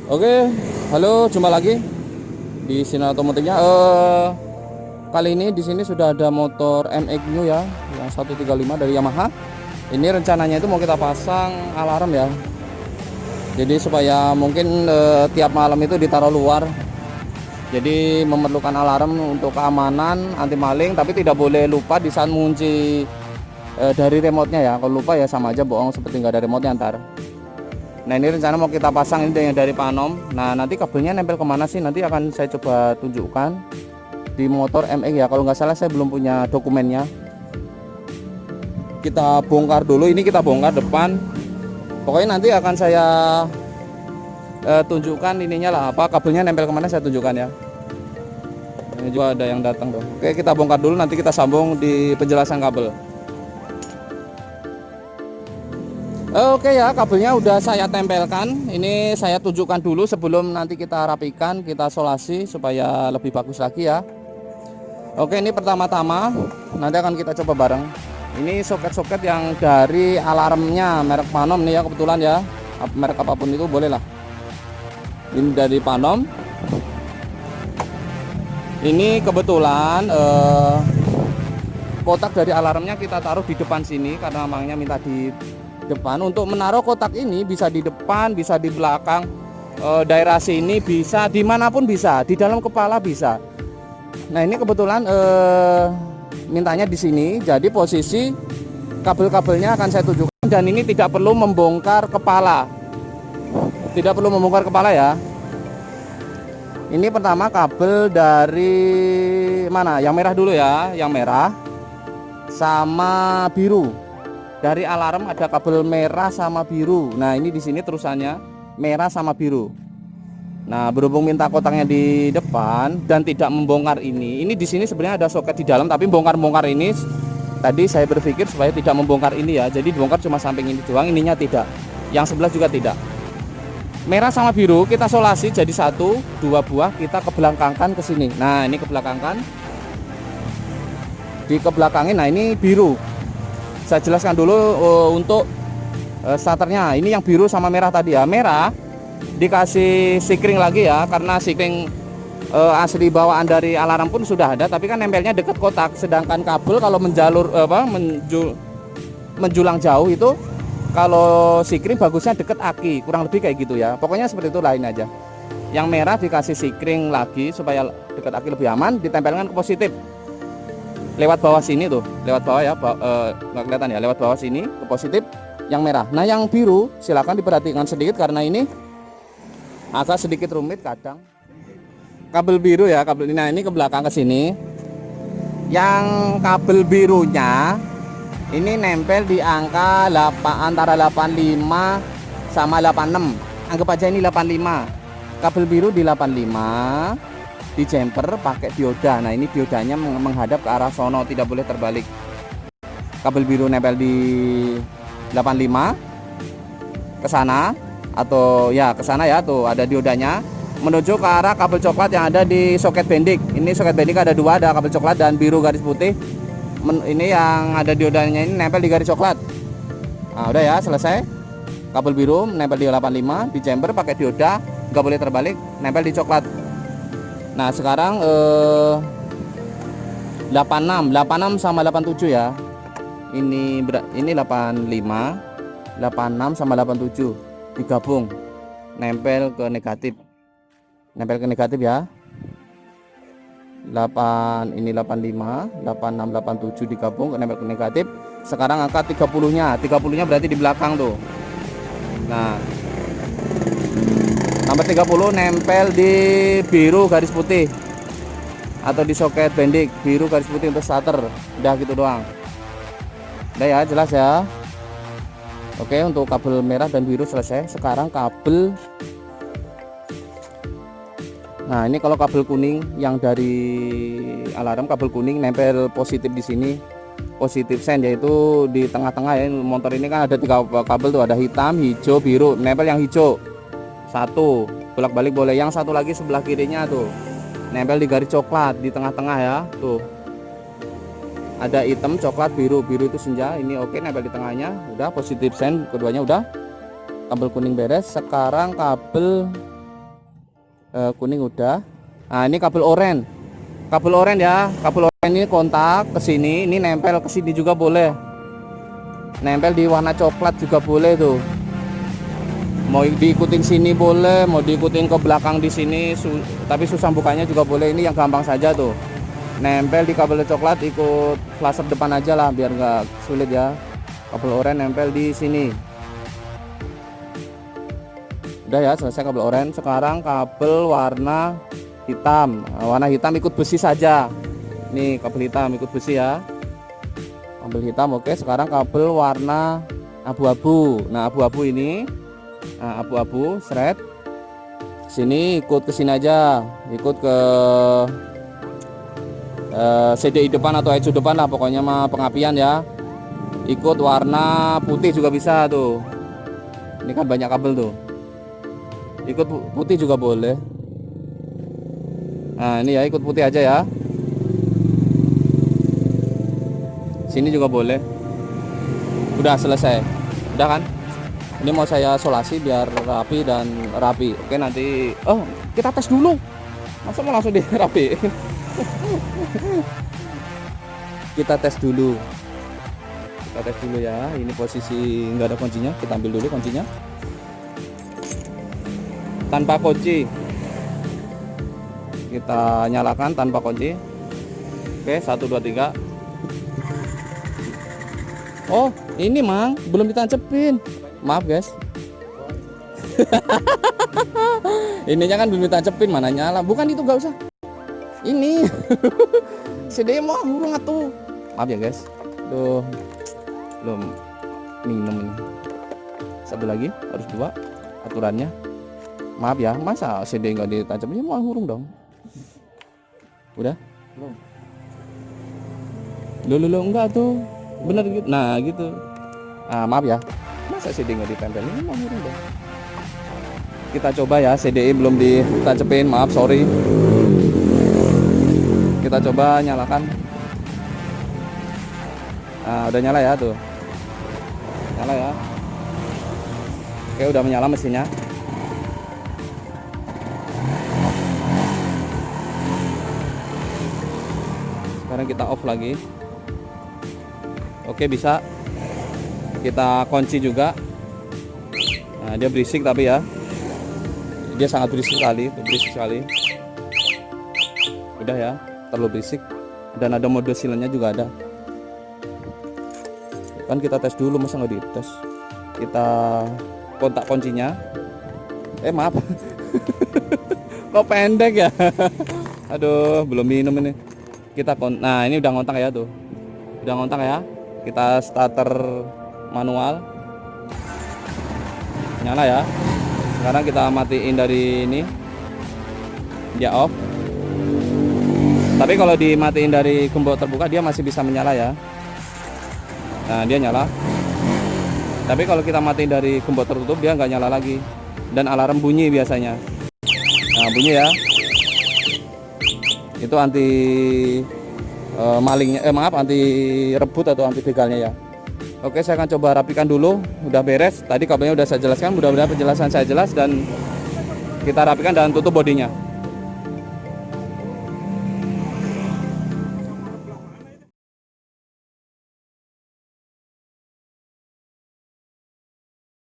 Oke, halo, jumpa lagi di Sinar Otomotifnya. Kali ini di sini sudah ada motor MX New ya, yang 135 dari Yamaha. Ini rencananya itu mau kita pasang alarm ya. Jadi supaya mungkin tiap malam itu ditaruh luar. Jadi memerlukan alarm untuk keamanan, anti maling, tapi tidak boleh lupa di saat mengunci dari remote-nya ya. Kalau lupa ya sama aja bohong, seperti nggak ada remote-nya ntar. Nah ini rencana mau kita pasang ini yang dari Panom. Nah nanti kabelnya nempel kemana sih, nanti akan saya coba tunjukkan di motor MX ya. Kalau nggak salah saya belum punya dokumennya. Kita bongkar dulu, ini kita bongkar depan. Pokoknya nanti akan saya tunjukkan ininya lah, apa kabelnya nempel kemana saya tunjukkan ya. Ini juga ada yang datang tuh. Oke, kita bongkar dulu, nanti kita sambung di penjelasan kabel. Oke ya, kabelnya udah saya tempelkan. Ini saya tunjukkan dulu sebelum nanti kita rapikan, kita solasi supaya lebih bagus lagi ya. Oke, ini pertama-tama nanti akan kita coba bareng. Ini soket-soket yang dari alarmnya merek Panom nih ya, kebetulan ya. Merek apapun itu boleh lah. Ini dari Panom. Ini kebetulan kotak dari alarmnya kita taruh di depan sini karena memangnya minta di depan. Untuk menaruh kotak ini bisa di depan, bisa di belakang, daerah sini bisa, dimanapun bisa, di dalam kepala bisa. Nah ini kebetulan mintanya di sini, jadi posisi kabel-kabelnya akan saya tunjukkan, dan ini tidak perlu membongkar kepala, tidak perlu membongkar kepala ya. Ini pertama kabel dari mana? Yang merah dulu ya, yang merah sama biru. Dari alarm ada kabel merah sama biru. Nah ini di sini terusannya merah sama biru. Nah berhubung minta kotaknya di depan dan tidak membongkar ini di sini sebenarnya ada soket di dalam, tapi bongkar-bongkar ini tadi saya berpikir supaya tidak membongkar ini ya. Jadi bongkar cuma samping ini doang, ininya tidak. Yang sebelah juga tidak. Merah sama biru kita solasi jadi satu, dua buah kita kebelakangkan ke sini. Nah ini kebelakangkan, di kebelakangin. Nah ini biru. Saya jelaskan dulu untuk starternya. Ini yang biru sama merah tadi ya. Merah dikasih sikring lagi ya, karena sikring asli bawaan dari alarm pun sudah ada, tapi kan nempelnya dekat kotak. Sedangkan kabel kalau menjalur menjulang jauh itu, kalau sikring bagusnya deket aki, kurang lebih kayak gitu ya. Pokoknya seperti itu, lain aja. Yang merah dikasih sikring lagi supaya dekat aki lebih aman, ditempelkan ke positif. Lewat bawah sini tuh, lewat bawah ya, nggak kelihatan ya, lewat bawah sini ke positif yang merah. Nah yang biru silakan diperhatikan sedikit karena ini agak sedikit rumit kadang. Kabel biru ya, kabel ini, nah ini ke belakang ke sini. Yang kabel birunya ini nempel di angka antara 85 sama 86. Anggap aja ini 85. Kabel biru di 85. Di jumper pakai dioda. Nah ini diodanya menghadap ke arah sono, tidak boleh terbalik. Kabel biru nempel di 85 ke sana, atau ya ke sana ya, tuh ada diodanya menuju ke arah kabel coklat yang ada di soket bendik. Ini soket bendik ada dua, ada kabel coklat dan biru garis putih. Ini yang ada diodanya ini nempel di garis coklat. Nah udah ya, selesai. Kabel biru nempel di 85, di jumper pakai dioda, nggak boleh terbalik, nempel di coklat. Nah sekarang 86 sama 87 ya. Ini 85, 86 sama 87 digabung, nempel ke negatif. Nempel ke negatif ya. 85, 86, 87 digabung, nempel ke negatif. Sekarang angka 30-nya berarti di belakang tuh. Nah nomor 30 nempel di biru garis putih atau di soket bendik biru garis putih untuk starter. Udah gitu doang. Udah ya, jelas ya. Oke, untuk kabel merah dan biru selesai. Sekarang kabel, nah ini kalau kabel kuning yang dari alarm, kabel kuning nempel positif di sini, positif send, yaitu di tengah-tengah ya. Motor ini kan ada 3 kabel tuh, ada hitam, hijau, biru. Nempel yang hijau satu, bolak-balik boleh. Yang satu lagi sebelah kirinya tuh nempel di garis coklat di tengah-tengah ya. Tuh ada hitam, coklat, biru. Biru itu senja. Ini oke, nempel di tengahnya. Udah positif send, keduanya udah. Kabel kuning beres. Sekarang kabel Kuning udah. Nah, ini kabel oren. Kabel oren ya. Kabel oren ini kontak ke sini, ini nempel ke sini juga boleh. Nempel di warna coklat juga boleh tuh. Mau diikutin sini boleh, mau diikutin ke belakang di sini, tapi susah bukanya juga boleh. Ini yang gampang saja tuh. Nempel di kabel coklat, ikut flasher depan aja lah biar nggak sulit ya. Kabel oren nempel di sini. Udah ya, selesai kabel oren. Sekarang kabel warna hitam. Nah, warna hitam ikut besi saja. Nih kabel hitam ikut besi ya. Kabel hitam oke. Sekarang kabel warna abu-abu. Nah abu-abu ini, nah abu-abu seret. Sini ikut ke sini aja. Ikut ke CDI depan atau ECU depan lah, pokoknya mah pengapian ya. Ikut warna putih juga bisa tuh. Ini kan banyak kabel tuh. Ikut putih juga boleh. Nah ini ya, ikut putih aja ya. Sini juga boleh. Udah selesai. Udah kan? Ini mau saya solasi biar rapi dan rapi. Oke nanti. Oh kita tes dulu. Masa mau langsung dirapi? Kita tes dulu. Kita tes dulu ya. Ini posisi nggak ada kuncinya. Kita ambil dulu kuncinya. Tanpa kunci. Kita nyalakan tanpa kunci. Oke 1 2 3. Oh ini mang belum ditancepin. Maaf guys. Ininya kan belum ditancepin, mana nyala. Bukan itu, nggak usah. Ini CD mau hurung atuh. Maaf ya guys. Tuh belum minum ini. Satu lagi harus 2 aturannya. Maaf ya, masa CD nggak ditancapin, mau hurung dong. Udah? Belum. Lo enggak tuh. Bener gitu. Nah, gitu. Ah, maaf ya. Masa CD nggak ditempel, ini mau hurung dong. Kita coba ya, CDI belum ditancapin, maaf, sorry. Kita coba nyalakan. Nah, udah nyala ya tuh. Nyala ya. Oke, udah menyala mesinnya. Sekarang kita off lagi. Oke bisa. Kita kunci juga. Nah, dia berisik tapi ya. Dia sangat berisik sekali. Udah ya, terlalu berisik. Dan ada mode silentnya juga ada. Kan kita tes dulu, masa nggak dites. Kita kontak kuncinya. Maaf. Kok pendek ya? Aduh, belum minum ini. Nah ini udah ngontak ya tuh. Udah ngontak ya. Kita starter manual. Nyala ya. Sekarang kita matiin dari ini. Dia off. Tapi kalau dimatiin dari gembok terbuka dia masih bisa menyala ya. Nah dia nyala. Tapi kalau kita matiin dari gembok tertutup dia nggak nyala lagi. Dan alarm bunyi biasanya. Nah bunyi ya. Itu anti malingnya, anti rebut atau anti begalnya ya. Oke, saya akan coba rapikan dulu. Udah beres. Tadi kabelnya udah saya jelaskan. Mudah-mudahan penjelasan saya jelas dan kita rapikan dan tutup bodinya.